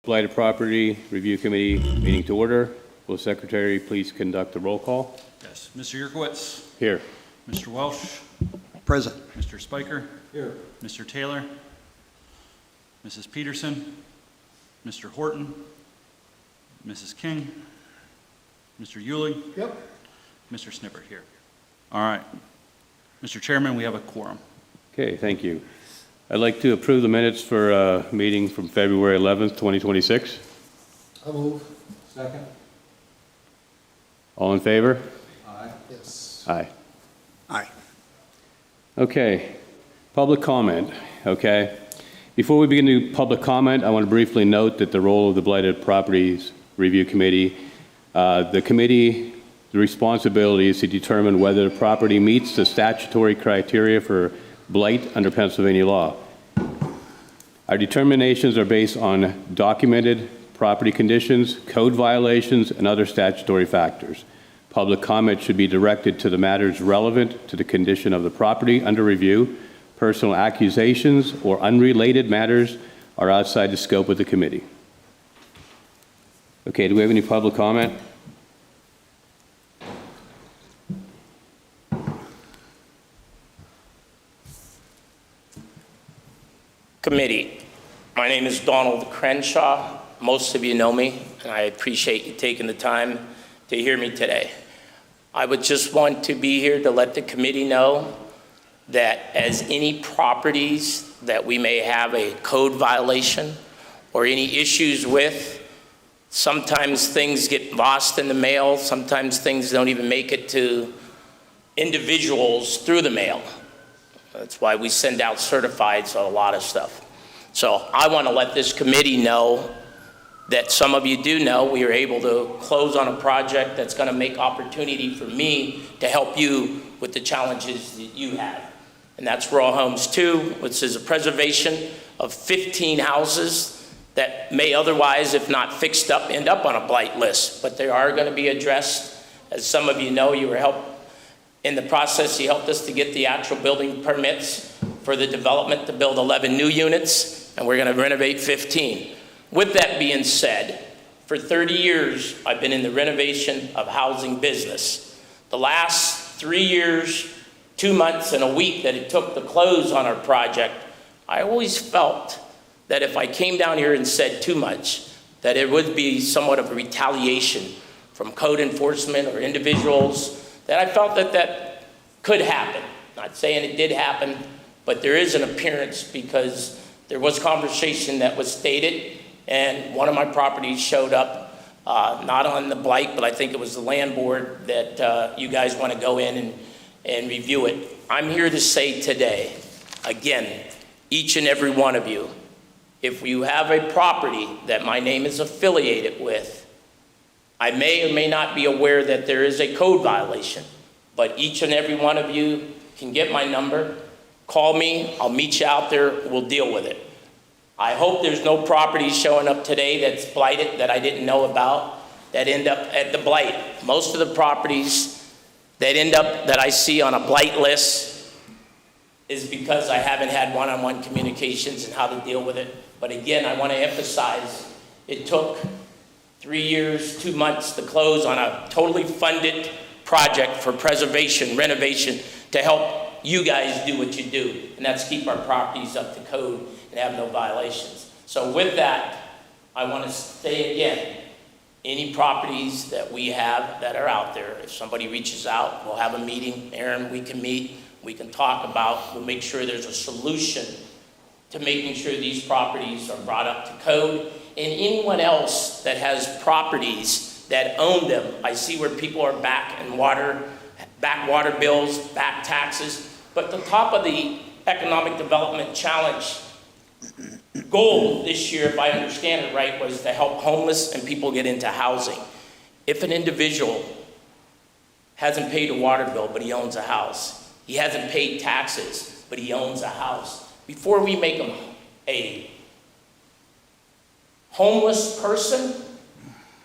Blighted Property Review Committee meeting to order. Will the Secretary please conduct the roll call? Yes. Mr. Yerkowitz. Here. Mr. Welsh. Present. Mr. Spiker. Here. Mr. Taylor. Mrs. Peterson. Mr. Horton. Mrs. King. Mr. Euling. Yep. Mr. Snippert here. All right. Mr. Chairman, we have a quorum. Okay, thank you. I'd like to approve the minutes for a meeting from February 11th, 2026. I'll move. Second. All in favor? Aye. Yes. Aye. Aye. Okay, public comment, okay? Before we begin the public comment, I want to briefly note that the role of the Blighted Properties Review Committee, the responsibility is to determine whether the property meets the statutory criteria for blight under Pennsylvania law. Our determinations are based on documented property conditions, code violations, and other statutory factors. Public comment should be directed to the matters relevant to the condition of the property under review. Personal accusations or unrelated matters are outside the scope of the committee. Okay, do we have any public comment? Committee. My name is Donald Crenshaw. Most of you know me, and I appreciate you taking the time to hear me today. I would just want to be here to let the committee know that as any properties that we may have a code violation or any issues with, sometimes things get lost in the mail, sometimes things don't even make it to individuals through the mail. That's why we send out certifieds on a lot of stuff. So I want to let this committee know that some of you do know we are able to close on a project that's going to make opportunity for me to help you with the challenges that you have. And that's Royal Homes 2, which is a preservation of 15 houses that may otherwise, if not fixed up, end up on a blight list. But they are going to be addressed. As some of you know, you were helped in the process. You helped us to get the actual building permits for the development to build 11 new units, and we're going to renovate 15. With that being said, for 30 years, I've been in the renovation of housing business. The last 3 years, 2 months, and a week that it took to close on our project, I always felt that if I came down here and said too much, that it would be somewhat of a retaliation from code enforcement or individuals, that I felt that that could happen. Not saying it did happen, but there is an appearance because there was conversation that was stated, and one of my properties showed up, not on the blight, but I think it was the land board that you guys want to go in and review it. I'm here to say today, again, each and every one of you, if you have a property that my name is affiliated with, I may or may not be aware that there is a code violation, but each and every one of you can get my number, call me, I'll meet you out there, we'll deal with it. I hope there's no properties showing up today that's blighted that I didn't know about that end up at the blight. Most of the properties that end up that I see on a blight list is because I haven't had one-on-one communications and how to deal with it. But again, I want to emphasize, it took 3 years, 2 months to close on a totally funded project for preservation, renovation, to help you guys do what you do, and that's keep our properties up to code and have no violations. So with that, I want to say again, any properties that we have that are out there, if somebody reaches out, we'll have a meeting. Aaron, we can meet, we can talk about, we'll make sure there's a solution to making sure these properties are brought up to code. And anyone else that has properties that own them, I see where people are back water bills, back taxes. But the top of the Economic Development Challenge goal this year, if I understand it right, was to help homeless and people get into housing. If an individual hasn't paid a water bill, but he owns a house, he hasn't paid taxes, but he owns a house, before we make him a homeless person,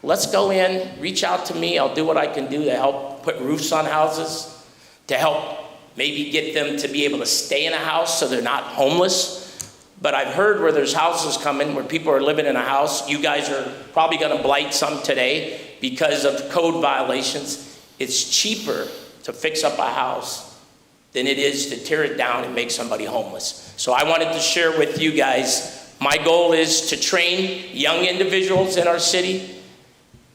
let's go in, reach out to me, I'll do what I can do to help put roofs on houses, to help maybe get them to be able to stay in a house so they're not homeless. But I've heard where there's houses coming, where people are living in a house. You guys are probably gonna blight some today because of code violations. It's cheaper to fix up a house than it is to tear it down and make somebody homeless. So I wanted to share with you guys, my goal is to train young individuals in our city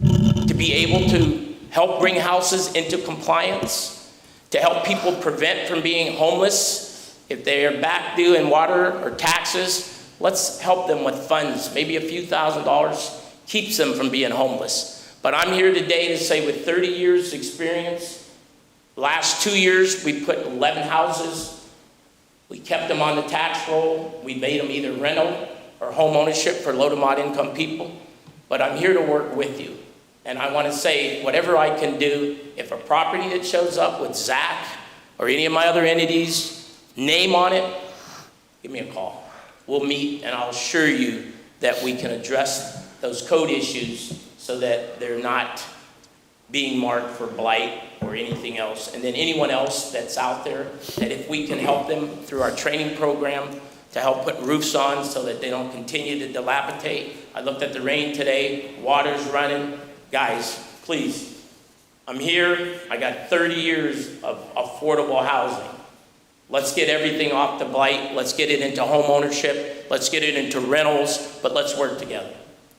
to be able to help bring houses into compliance, to help people prevent from being homeless. If they are back due in water or taxes, let's help them with funds. Maybe a few $1,000s keeps them from being homeless. But I'm here today to say with 30 years experience, last 2 years, we put 11 houses. We kept them on the tax roll. We made them either rental or home ownership for low to moderate income people. But I'm here to work with you. And I want to say, whatever I can do, if a property that shows up with Zach or any of my other entities, name on it, give me a call. We'll meet and I'll assure you that we can address those code issues so that they're not being marked for blight or anything else. And then anyone else that's out there, that if we can help them through our training program to help put roofs on so that they don't continue to dilapidate. I looked at the rain today, water's running. Guys, please, I'm here. I got 30 years of affordable housing. Let's get everything off the blight. Let's get it into home ownership. Let's get it into rentals, but let's work together.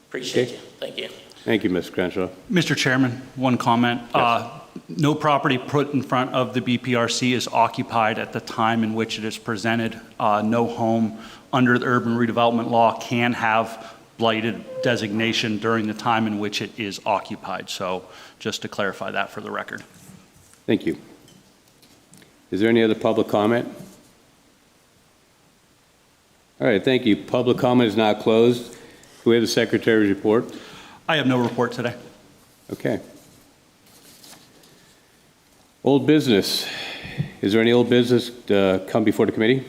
Appreciate Okay. you. Thank you. Thank you, Mr. Crenshaw. Mr. Chairman, one comment. Yes. No property put in front of the BPRC is occupied at the time in which it is presented. No home under the urban redevelopment law can have blighted designation during the time in which it is occupied. So just to clarify that for the record. Thank you. Is there any other public comment? All right, thank you. Public comment is now closed. Do we have the secretary's report? I have no report today. Okay. Old business. Is there any old business to come before the committee?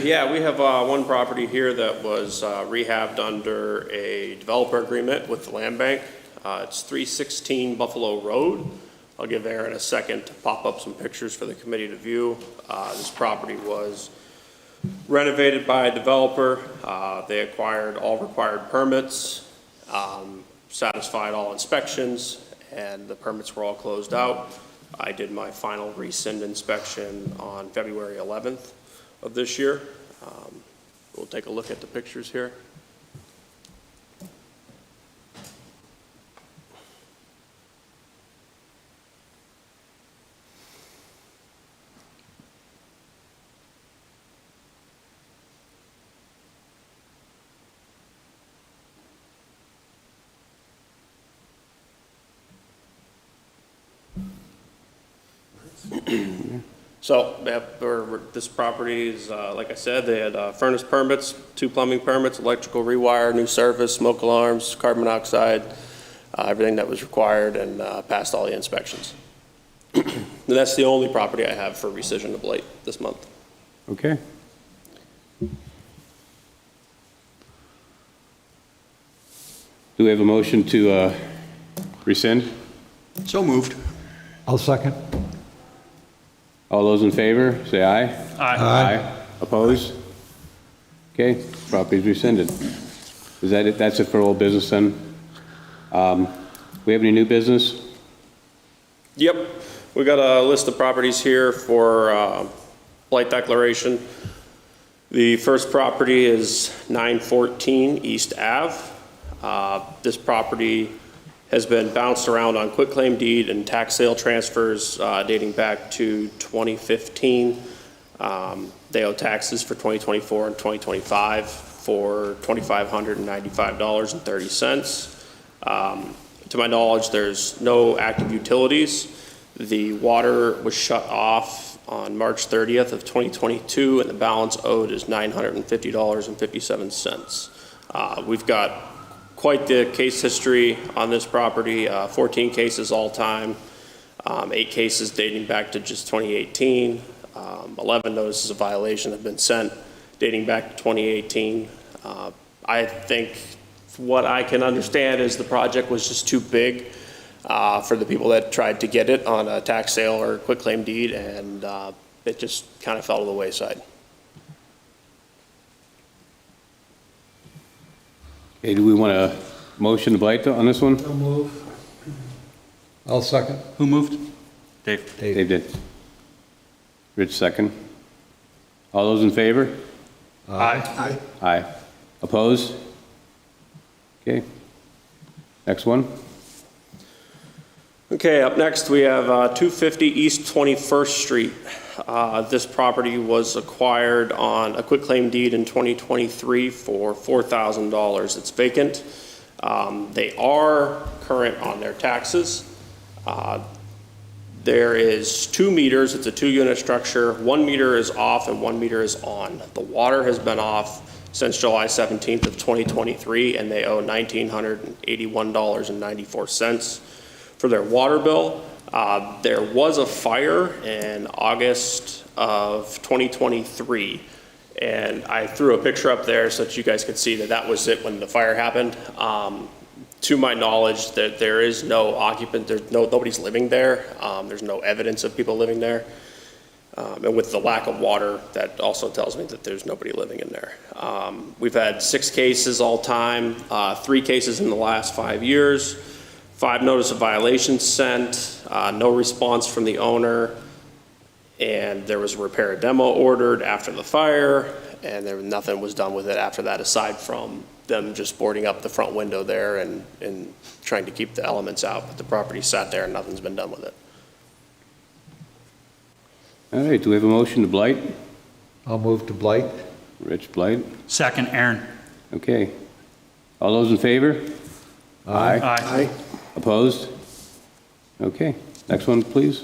Yeah, we have one property here that was rehabbed under a developer agreement with the land bank. It's 316 Buffalo Road. I'll give Aaron a second to pop up some pictures for the committee to view. This property was renovated by a developer. They acquired all required permits, satisfied all inspections, and the permits were all closed out. I did my final rescind inspection on February 11th of this year. We'll take a look at the pictures here. So this property is, like I said, they had furnace permits, 2 plumbing permits, electrical rewire, new service, smoke alarms, carbon monoxide, everything that was required, and passed all the inspections. And that's the only property I have for rescission of blight this month. Okay. Do we have a motion to rescind? So moved. I'll second. All those in favor, say aye. Aye. Opposed? Okay, property's rescinded. Is that it? That's it for old business then? We have any new business? Yep, we got a list of properties here for blight declaration. The first property is 914 East Ave. This property has been bounced around on quitclaim deed and tax sale transfers dating back to 2015. They owe taxes for 2024 and 2025 for $2,595.30. To my knowledge, there's no active utilities. The water was shut off on March 30th of 2022, and the balance owed is $950.57. We've got quite the case history on this property, 14 cases all time, 8 cases dating back to just 2018, 11 notices of violation have been sent dating back to 2018. I think what I can understand is the project was just too big for the people that tried to get it on a tax sale or quitclaim deed, and it just kind of fell to the wayside. Okay, do we want a motion to blight on this one? So move. I'll second. Who moved? Dave. Dave did. Rich second. All those in favor? Aye. Aye. Opposed? Okay. Next one. Okay, up next, we have 250 East 21st Street. This property was acquired on a quitclaim deed in 2023 for $4,000. It's vacant. They are current on their taxes. There is 2 meters. It's a 2-unit structure. 1 meter is off and 1 meter is on. The water has been off since July 17th of 2023, and they owe $1,981.94 for their water bill. There was a fire in August of 2023, and I threw a picture up there so that you guys could see that that was it when the fire happened. To my knowledge, that there is no occupant, nobody's living there. There's no evidence of people living there. And with the lack of water, that also tells me that there's nobody living in there. We've had 6 cases all time, 3 cases in the last 5 years, 5 notice of violations sent, no response from the owner, and there was a repair demo ordered after the fire, and nothing was done with it after that aside from them just boarding up the front window there and trying to keep the elements out, but the property sat there and nothing's been done with it. All right, do we have a motion to blight? I'll move to blight. Rich, blight. Second, Aaron. Okay. All those in favor? Aye. Aye. Opposed? Okay. Next one, please.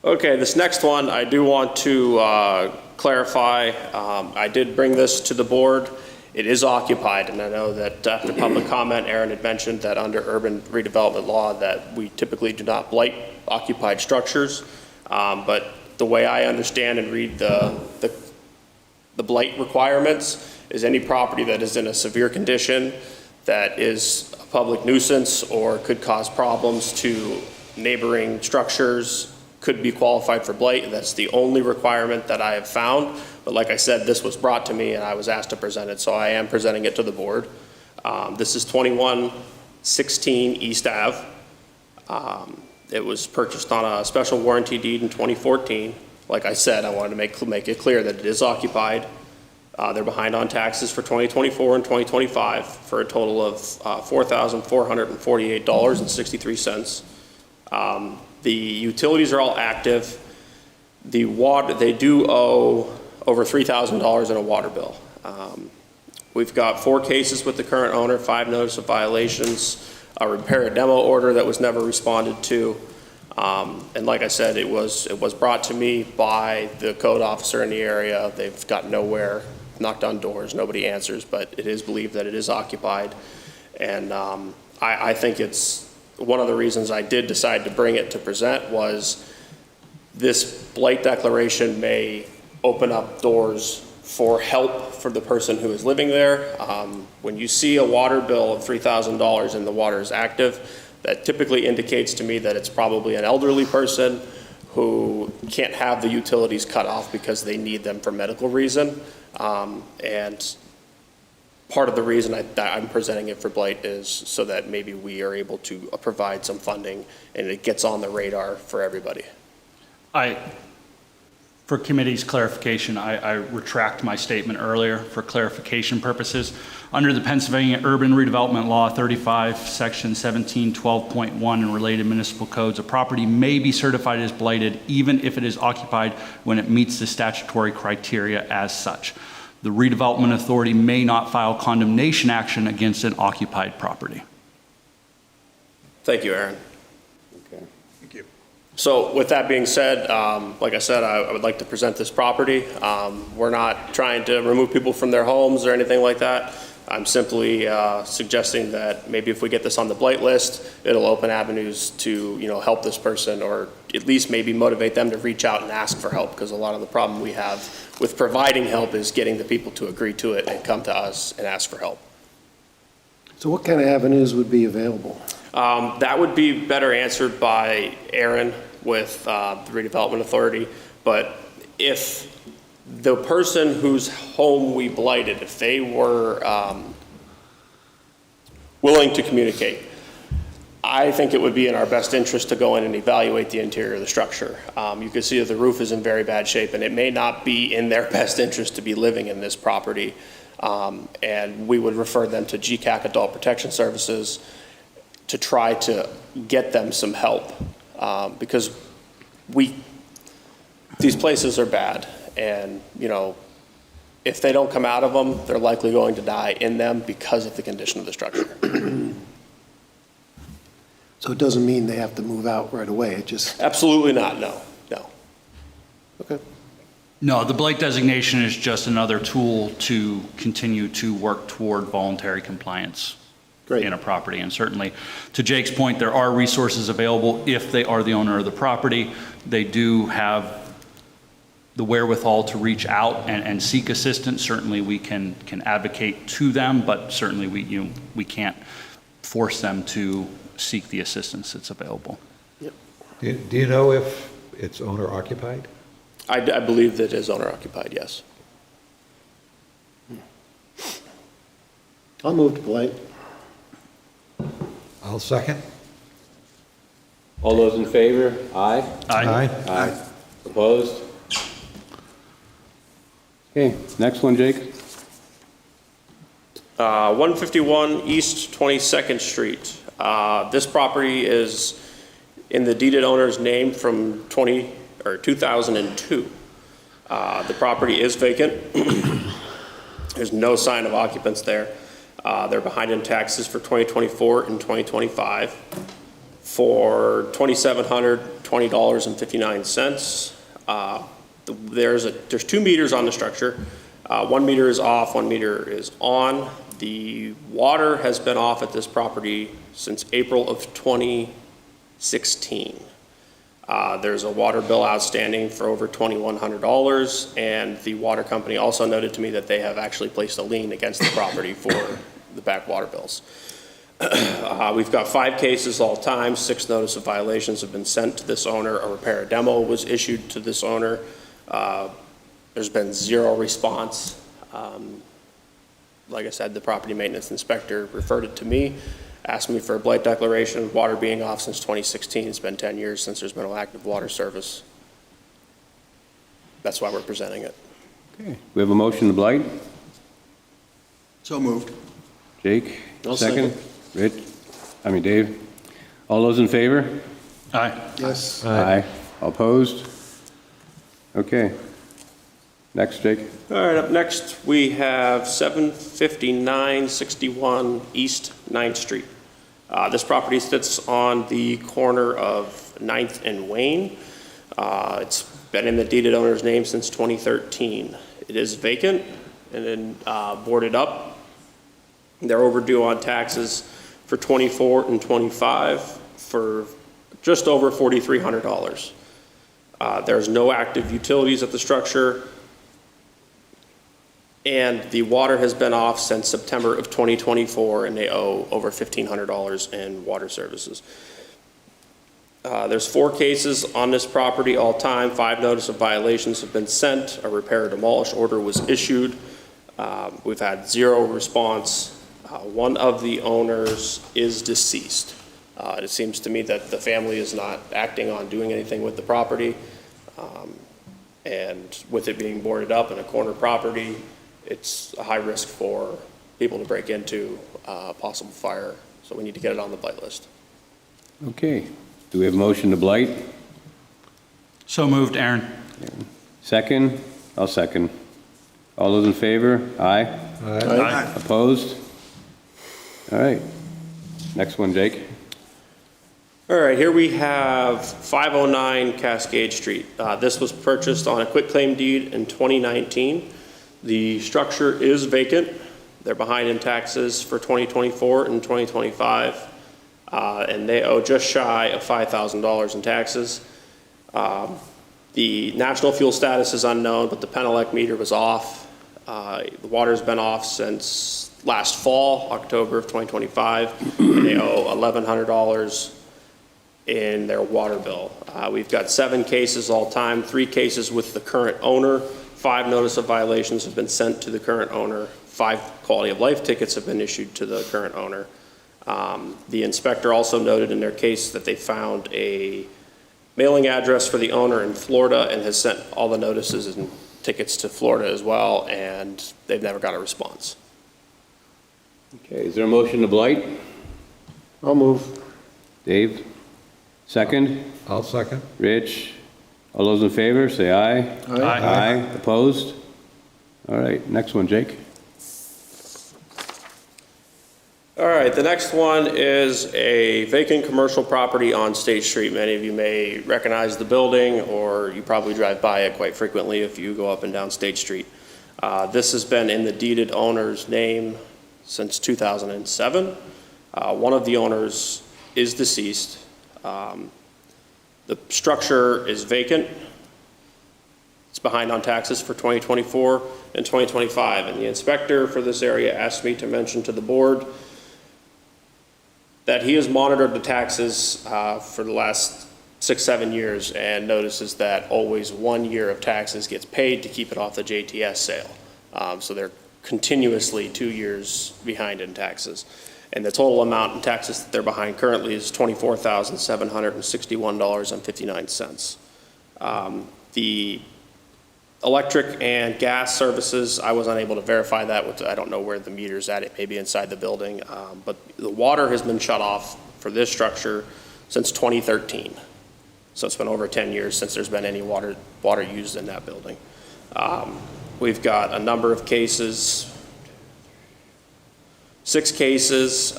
Okay, this next one, I do want to clarify. I did bring this to the board. It is occupied, and I know that after public comment, Aaron had mentioned that under urban redevelopment law that we typically do not blight occupied structures. But the way I understand and read the blight requirements is any property that is in a severe condition that is a public nuisance or could cause problems to neighboring structures could be qualified for blight. That's the only requirement that I have found. But like I said, this was brought to me and I was asked to present it, so I am presenting it to the board. This is 2116 East Ave. It was purchased on a special warranty deed in 2014. Like I said, I wanted to make it clear that it is occupied. They're behind on taxes for 2024 and 2025 for a total of $4,448.63. The utilities are all active. The water, they do owe over $3,000 in a water bill. We've got 4 cases with the current owner, 5 notice of violations, a repair demo order that was never responded to. And like I said, it was brought to me by the code officer in the area. They've got nowhere, knocked on doors, nobody answers, but it is believed that it is occupied. And I think it's one of the reasons I did decide to bring it to present was this blight declaration may open up doors for help for the person who is living there. When you see a water bill of $3,000 and the water is active, that typically indicates to me that it's probably an elderly person who can't have the utilities cut off because they need them for medical reason. And part of the reason that I'm presenting it for blight is so that maybe we are able to provide some funding and it gets on the radar for everybody. For committee's clarification, I retract my statement earlier for clarification purposes. Under the Pennsylvania Urban Redevelopment Law 35, Section 1712.1 and related municipal codes, a property may be certified as blighted even if it is occupied when it meets the statutory criteria as such. The redevelopment authority may not file condemnation action against an occupied property. Thank you, Aaron. Okay. Thank you. So with that being said, like I said, I would like to present this property. We're not trying to remove people from their homes or anything like that. I'm simply suggesting that maybe if we get this on the blight list, it'll open avenues to, help this person or at least maybe motivate them to reach out and ask for help, because a lot of the problem we have with providing help is getting the people to agree to it and come to us and ask for help. So what kind of avenues would be available? That would be better answered by Aaron with the redevelopment authority. But if the person whose home we blighted, if they were willing to communicate, I think it would be in our best interest to go in and evaluate the interior of the structure. You can see that the roof is in very bad shape, and it may not be in their best interest to be living in this property. And we would refer them to GCAC Adult Protection Services to try to get them some help, because these places are bad, and if they don't come out of them, they're likely going to die in them because of the condition of the structure. So it doesn't mean they have to move out right away, it just, Absolutely not, no. okay. No, the blight designation is just another tool to continue to work toward voluntary compliance Great. in a property. And certainly, to Jake's point, there are resources available if they are the owner of the property. They do have the wherewithal to reach out and seek assistance. Certainly, we can advocate to them, but certainly we can't force them to seek the assistance that's available. Do you know if it's owner occupied? I believe that it is owner occupied, yes. I'll move to blight. I'll second. All those in favor? Aye. Aye. Opposed? Okay, next one, Jake. 151 East 22nd Street. This property is in the deeded owner's name from 2002. The property is vacant. There's no sign of occupants there. They're behind in taxes for 2024 and 2025 for $2,720.59. There's 2 meters on the structure. 1 meter is off, 1 meter is on. The water has been off at this property since April of 2016. There's a water bill outstanding for over $2,100, and the water company also noted to me that they have actually placed a lien against the property for the back water bills. We've got 5 cases all time. 6 notice of violations have been sent to this owner. A repair demo was issued to this owner. There's been 0 response. Like I said, the property maintenance inspector referred it to me, asked me for a blight declaration. Water being off since 2016. It's been 10 years since there's been an active water service. That's why we're presenting it. Okay, we have a motion to blight. So moved. Jake, I'll second. Dave. All those in favor? Aye. Yes. Aye. All opposed? Okay. Next, Jake. All right, up next, we have 75961 East 9th Street. This property sits on the corner of 9th and Wayne. It's been in the deeded owner's name since 2013. It is vacant and then boarded up. They're overdue on taxes for 24 and 25 for just over $4,300. There's no active utilities at the structure, and the water has been off since September of 2024, and they owe over $1,500 in water services. There's 4 cases on this property all time. 5 notice of violations have been sent. A repair or demolish order was issued. We've had 0 response. One of the owners is deceased. It seems to me that the family is not acting on doing anything with the property. And with it being boarded up in a corner property, it's a high risk for people to break into possible fire. So we need to get it on the blight list. Okay. Do we have a motion to blight? So moved, Aaron. Second? I'll second. All those in favor? Aye. Aye. Opposed? All right. Next one, Jake. All right, here we have 509 Cascade Street. This was purchased on a quitclaim deed in 2019. The structure is vacant. They're behind in taxes for 2024 and 2025, and they owe just shy of $5,000 in taxes. The national fuel status is unknown, but the Penelec meter was off. The water's been off since last fall, October of 2025, and they owe $1,100 in their water bill. We've got 7 cases all time, 3 cases with the current owner 5 notice of violations have been sent to the current owner. 5 quality of life tickets have been issued to the current owner. The inspector also noted in their case that they found a mailing address for the owner in Florida and has sent all the notices and tickets to Florida as well, and they've never got a response. Okay, is there a motion to blight? I'll move. Dave? Second? I'll second. Rich? All those in favor, say aye. Aye. Aye. Opposed? All right, next one, Jake. All right, the next one is a vacant commercial property on State Street. Many of you may recognize the building, or you probably drive by it quite frequently if you go up and down State Street. This has been in the deeded owner's name since 2007. One of the owners is deceased. The structure is vacant. It's behind on taxes for 2024 and 2025, and the inspector for this area asked me to mention to the board that he has monitored the taxes for the last 6-7 years and notices that always 1 year of taxes gets paid to keep it off the JTS sale. So they're continuously 2 years behind in taxes. And the total amount in taxes that they're behind currently is $24,761.59. The electric and gas services, I was unable to verify that. I don't know where the meter's at. It may be inside the building. But the water has been shut off for this structure since 2013. So it's been over 10 years since there's been any water used in that building. We've got a number of cases, 6 cases,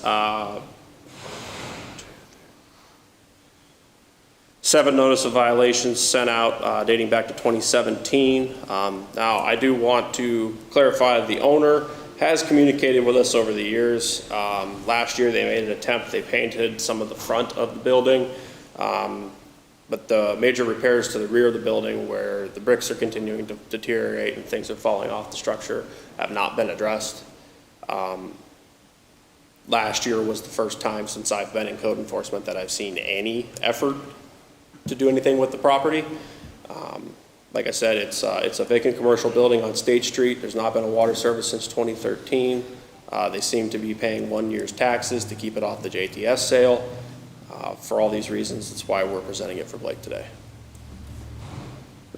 7 notice of violations sent out dating back to 2017. Now, I do want to clarify the owner has communicated with us over the years. Last year, they made an attempt. They painted some of the front of the building, but the major repairs to the rear of the building where the bricks are continuing to deteriorate and things are falling off the structure have not been addressed. Last year was the first time since I've been in code enforcement that I've seen any effort to do anything with the property. Like I said, it's a vacant commercial building on State Street. There's not been a water service since 2013. They seem to be paying 1 year's taxes to keep it off the JTS sale. For all these reasons, that's why we're presenting it for blight today.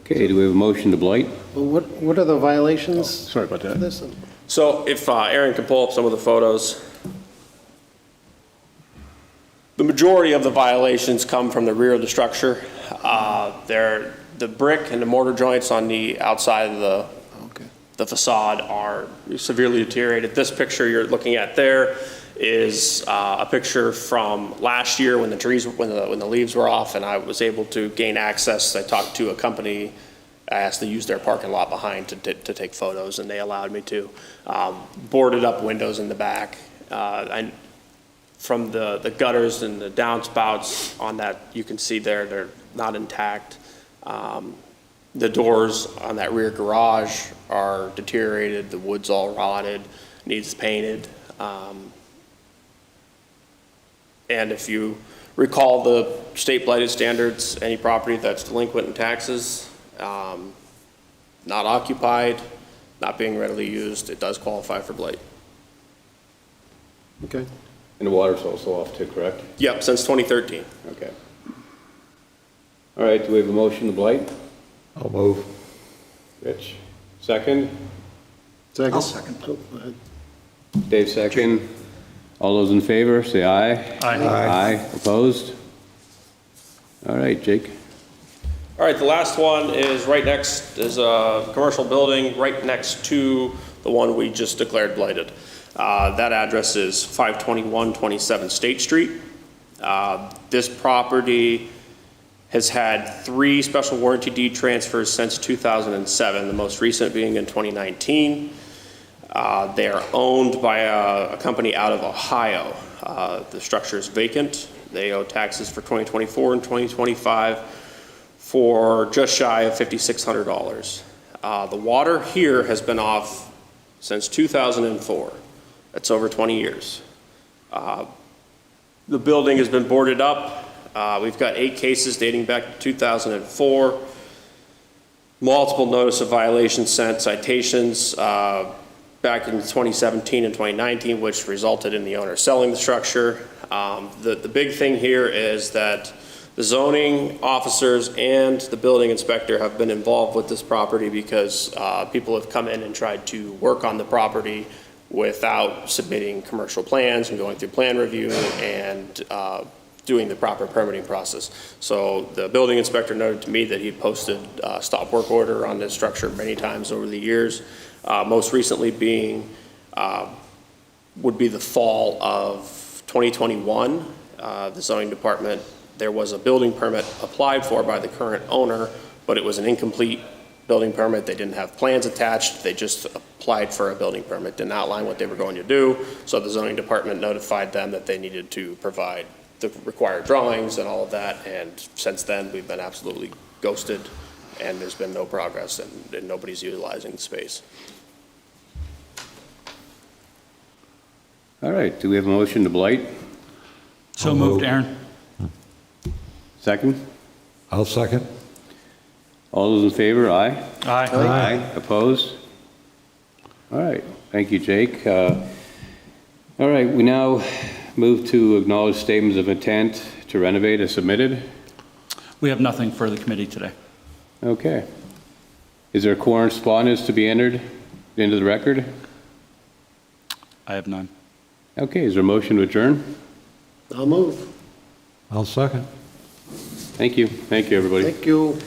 Okay, do we have a motion to blight? Well, what are the violations? Sorry about for that. this? So if Aaron can pull up some of the photos. The majority of the violations come from the rear of the structure. The brick and the mortar joints on the outside of the facade are severely deteriorated. This picture you're looking at there is a picture from last year when the leaves were off, and I was able to gain access. I talked to a company. I asked to use their parking lot behind to take photos, and they allowed me to. Boarded up windows in the back. From the gutters and the downspouts on that, you can see they're not intact. The doors on that rear garage are deteriorated. The wood's all rotted, needs painted. And if you recall the state blighted standards, any property that's delinquent in taxes, not occupied, not being readily used, it does qualify for blight. Okay. And the water's also off too, correct? Yep, since 2013. Okay. All right, do we have a motion to blight? I'll move. Rich? Second? Second. I'll second. Oh, go ahead. Dave, second. All those in favor, say aye. Aye. Aye. Opposed? All right, Jake. All right, the last one is is a commercial building right next to the one we just declared blighted. That address is 52127 State Street. This property has had 3 special warranty deed transfers since 2007, the most recent being in 2019. They are owned by a company out of Ohio. The structure is vacant. They owe taxes for 2024 and 2025 for just shy of $5,600. The water here has been off since 2004. That's over 20 years. The building has been boarded up. We've got 8 cases dating back to 2004. multiple notice of violations sent, citations back in 2017 and 2019, which resulted in the owner selling the structure. The big thing here is that the zoning officers and the building inspector have been involved with this property because people have come in and tried to work on the property without submitting commercial plans and going through plan review and doing the proper permitting process. So the building inspector noted to me that he posted a stop work order on this structure many times over the years, most recently being, would be the fall of 2021. The zoning department, there was a building permit applied for by the current owner, but it was an incomplete building permit. They didn't have plans attached. They just applied for a building permit, didn't outline what they were going to do. So the zoning department notified them that they needed to provide the required drawings and all of that. And since then, we've been absolutely ghosted, and there's been no progress, and nobody's utilizing the space. All right, do we have a motion to blight? So moved, Aaron. Second? I'll second. All those in favor, aye? Aye. Opposed? All right, thank you, Jake. All right, we now move to acknowledge statements of intent to renovate as submitted. We have nothing for the committee today. Okay. Is there correspondence to be entered into the record? I have none. Okay, is there a motion to adjourn? I'll move. I'll second. Thank you, everybody. Thank you.